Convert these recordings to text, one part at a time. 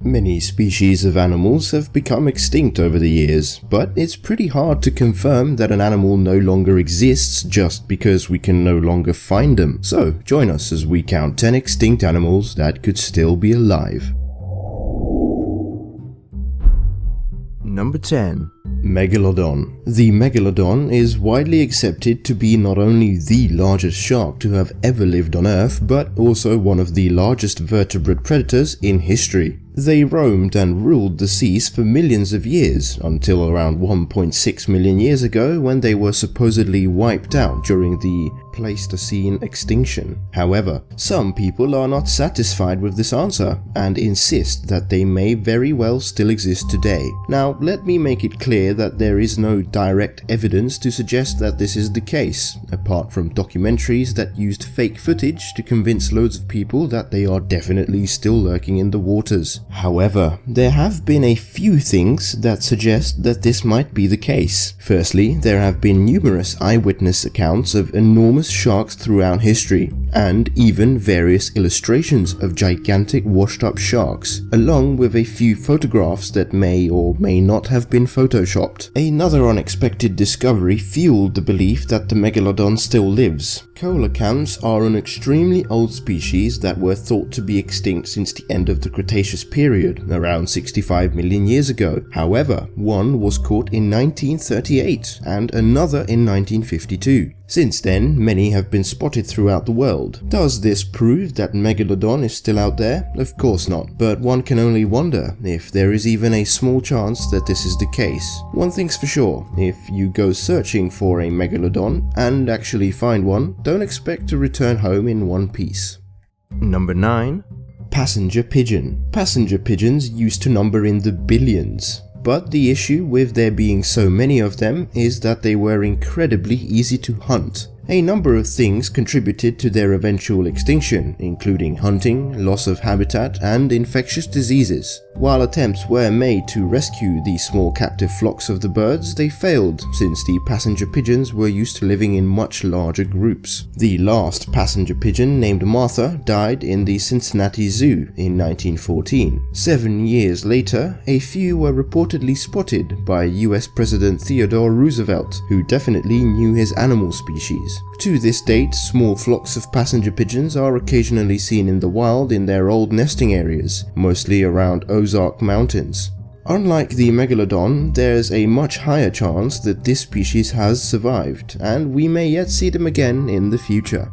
Many species of animals have become extinct over the years, but it's pretty hard to confirm that an animal no longer exists just because we can no longer find them. So join us as we count 10 extinct animals that could still be alive. Number 10. Megalodon. The Megalodon is widely accepted to be not only the largest shark to have ever lived on Earth, but also one of the largest vertebrate predators in history. They roamed and ruled the seas for millions of years, until around 1.6 million years ago when they were supposedly wiped out during the Pleistocene extinction. However, some people are not satisfied with this answer and insist that they may very well still exist today. Now, let me make it clear that there is no direct evidence to suggest that this is the case, apart from documentaries that used fake footage to convince loads of people that they are definitely still lurking in the waters. However, there have been a few things that suggest that this might be the case. Firstly, there have been numerous eyewitness accounts of enormous sharks throughout history, and even various illustrations of gigantic washed-up sharks, along with a few photographs that may or may not have been photoshopped. Another unexpected discovery fueled the belief that the Megalodon still lives. Coelacanths are an extremely old species that were thought to be extinct since the end of the Cretaceous period, around 65 million years ago. However, one was caught in 1938 and another in 1952. Since then, many have been spotted throughout the world. Does this prove that Megalodon is still out there? Of course not, but one can only wonder if there is even a small chance that this is the case. One thing's for sure, if you go searching for a Megalodon and actually find one, don't expect to return home in one piece. Number 9. Passenger pigeon. Passenger pigeons used to number in the billions. But the issue with there being so many of them is that they were incredibly easy to hunt. A number of things contributed to their eventual extinction, including hunting, loss of habitat, and infectious diseases. While attempts were made to rescue these small captive flocks of the birds, they failed since the passenger pigeons were used to living in much larger groups. The last passenger pigeon, named Martha, died in the Cincinnati Zoo in 1914. 7 years later, a few were reportedly spotted by US President Theodore Roosevelt, who definitely knew his animal species. To this date, small flocks of passenger pigeons are occasionally seen in the wild in their old nesting areas, mostly around Ozark Mountains. Unlike the Megalodon, there's a much higher chance that this species has survived, and we may yet see them again in the future.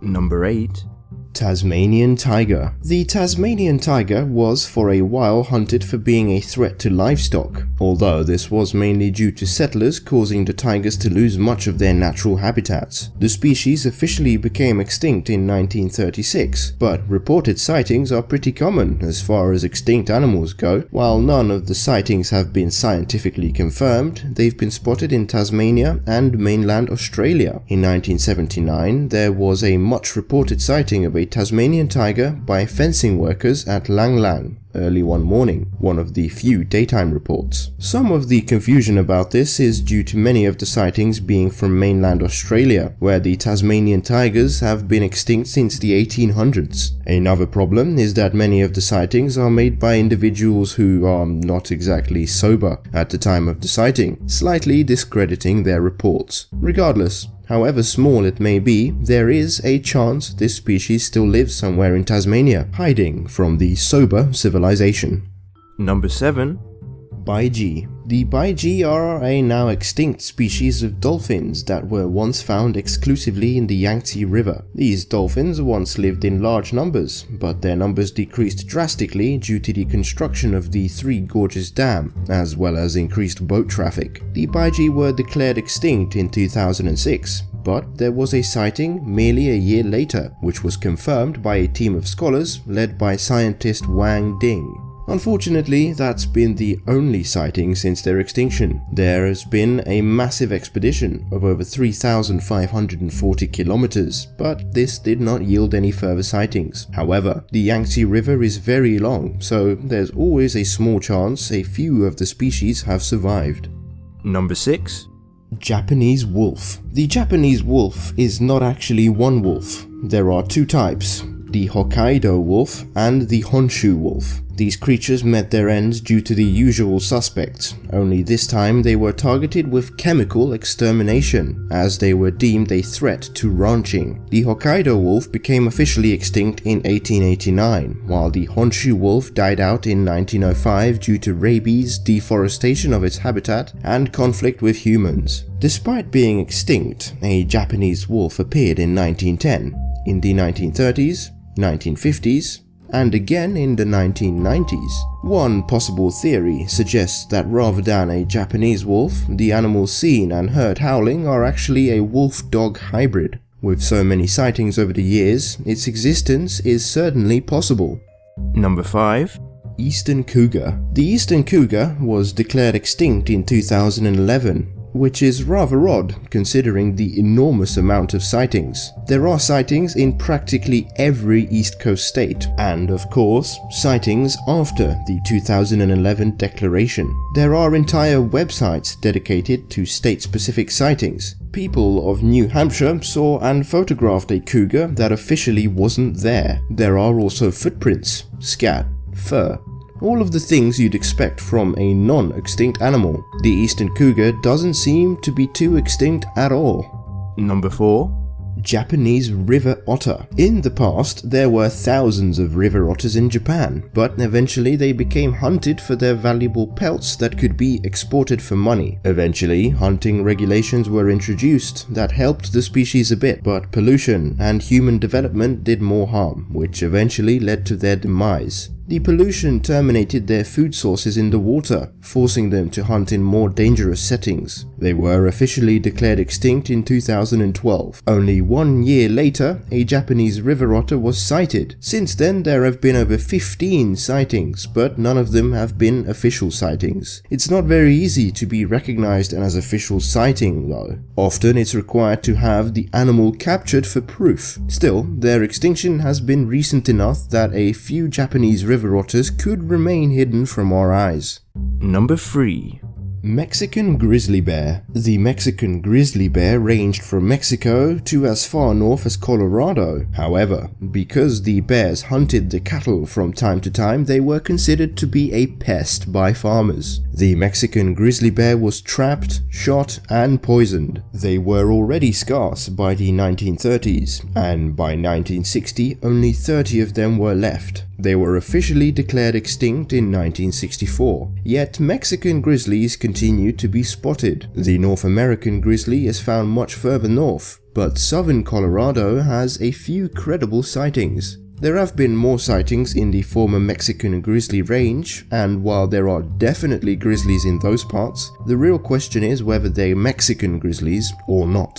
Number 8. Tasmanian Tiger. The Tasmanian tiger was for a while hunted for being a threat to livestock, although this was mainly due to settlers causing the tigers to lose much of their natural habitats. The species officially became extinct in 1936, but reported sightings are pretty common as far as extinct animals go. While none of the sightings have been scientifically confirmed, they've been spotted in Tasmania and mainland Australia. In 1979, there was a much reported sighting of a Tasmanian tiger by fencing workers at Lang Lang early one morning, one of the few daytime reports. Some of the confusion about this is due to many of the sightings being from mainland Australia, where the Tasmanian tigers have been extinct since the 1800s. Another problem is that many of the sightings are made by individuals who are not exactly sober at the time of the sighting, slightly discrediting their reports. Regardless, however small it may be, there is a chance this species still lives somewhere in Tasmania, hiding from the sober civilization. Number 7. Baiji. The Baiji are a now extinct species of dolphins that were once found exclusively in the Yangtze River. These dolphins once lived in large numbers, but their numbers decreased drastically due to the construction of the Three Gorges Dam, as well as increased boat traffic. The Baiji were declared extinct in 2006, but there was a sighting merely a year later, which was confirmed by a team of scholars led by scientist Wang Ding. Unfortunately, that's been the only sighting since their extinction. There has been a massive expedition of over 3,540 kilometers, but this did not yield any further sightings. However, the Yangtze River is very long, so there's always a small chance a few of the species have survived. Number 6. Japanese wolf. The Japanese wolf is not actually one wolf. There are two types, the Hokkaido wolf and the Honshu wolf. These creatures met their ends due to the usual suspects, only this time they were targeted with chemical extermination, as they were deemed a threat to ranching. The Hokkaido wolf became officially extinct in 1889, while the Honshu wolf died out in 1905 due to rabies, deforestation of its habitat, and conflict with humans. Despite being extinct, a Japanese wolf appeared in 1910, in the 1930s, 1950s, and again in the 1990s. One possible theory suggests that rather than a Japanese wolf, the animals seen and heard howling are actually a wolf-dog hybrid. With so many sightings over the years, its existence is certainly possible. Number 5. Eastern Cougar. The Eastern Cougar was declared extinct in 2011. Which is rather odd considering the enormous amount of sightings. There are sightings in practically every East Coast state, and of course, sightings after the 2011 declaration. There are entire websites dedicated to state-specific sightings. People of New Hampshire saw and photographed a cougar that officially wasn't there. There are also footprints, scat, fur, all of the things you'd expect from a non-extinct animal. The Eastern Cougar doesn't seem to be too extinct at all. Number 4. Japanese river otter. In the past, there were thousands of river otters in Japan, but eventually they became hunted for their valuable pelts that could be exported for money. Eventually, hunting regulations were introduced that helped the species a bit, but pollution and human development did more harm, which eventually led to their demise. The pollution terminated their food sources in the water, forcing them to hunt in more dangerous settings. They were officially declared extinct in 2012. Only 1 year later, a Japanese river otter was sighted. Since then, there have been over 15 sightings, but none of them have been official sightings. It's not very easy to be recognized as an official sighting, though. Often it's required to have the animal captured for proof. Still, their extinction has been recent enough that a few Japanese river otters could remain hidden from our eyes. Number 3. Mexican grizzly bear. The Mexican grizzly bear ranged from Mexico to as far north as Colorado. However, because the bears hunted the cattle from time to time, they were considered to be a pest by farmers. The Mexican grizzly bear was trapped, shot, and poisoned. They were already scarce by the 1930s, and by 1960 only 30 of them were left. They were officially declared extinct in 1964, yet Mexican grizzlies continue to be spotted. The North American grizzly is found much further north, but southern Colorado has a few credible sightings. There have been more sightings in the former Mexican grizzly range, and while there are definitely grizzlies in those parts, the real question is whether they're Mexican grizzlies or not.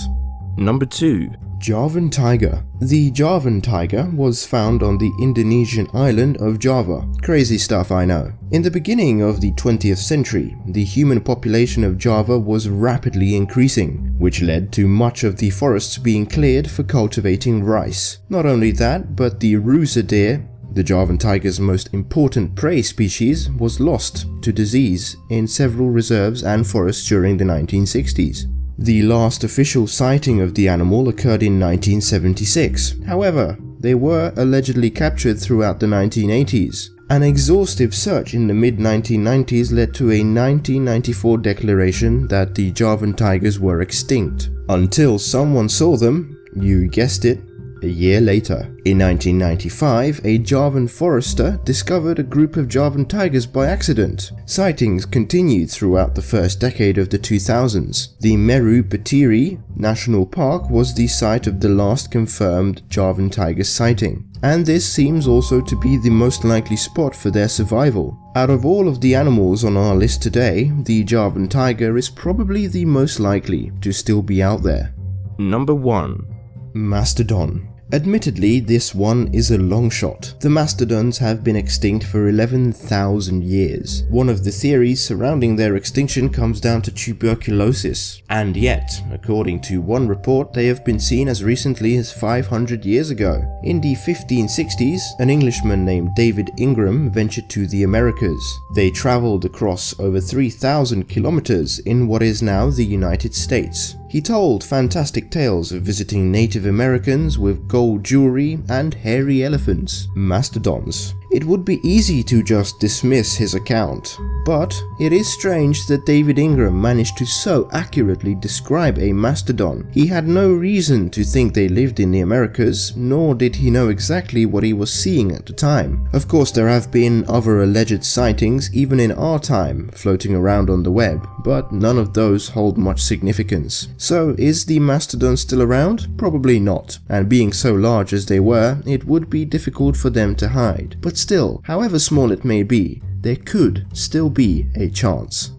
Number 2. Javan Tiger. The Javan Tiger was found on the Indonesian island of Java. Crazy stuff, I know. In the beginning of the 20th century, the human population of Java was rapidly increasing, which led to much of the forests being cleared for cultivating rice. Not only that, but the rusa deer, the Javan tiger's most important prey species, was lost to disease in several reserves and forests during the 1960s. The last official sighting of the animal occurred in 1976. However, they were allegedly captured throughout the 1980s. An exhaustive search in the mid-1990s led to a 1994 declaration that the Javan tigers were extinct. Until someone saw them, you guessed it, a year later. In 1995, a Javan forester discovered a group of Javan tigers by accident. Sightings continued throughout the first decade of the 2000s. The Meru Betiri National Park was the site of the last confirmed Javan tiger sighting, and this seems also to be the most likely spot for their survival. Out of all of the animals on our list today, the Javan tiger is probably the most likely to still be out there. Number 1. Mastodon. Admittedly, this one is a long shot. The mastodons have been extinct for 11,000 years. One of the theories surrounding their extinction comes down to tuberculosis. And yet, according to one report, they have been seen as recently as 500 years ago. In the 1560s, an Englishman named David Ingram ventured to the Americas. They traveled across over 3,000 kilometers in what is now the United States. He told fantastic tales of visiting Native Americans with gold jewelry and hairy elephants, mastodons. It would be easy to just dismiss his account, but it is strange that David Ingram managed to so accurately describe a mastodon. He had no reason to think they lived in the Americas, nor did he know exactly what he was seeing at the time. Of course, there have been other alleged sightings even in our time floating around on the web, but none of those hold much significance. So is the mastodon still around? Probably not, and being so large as they were, it would be difficult for them to hide. But still, however small it may be, there could still be a chance.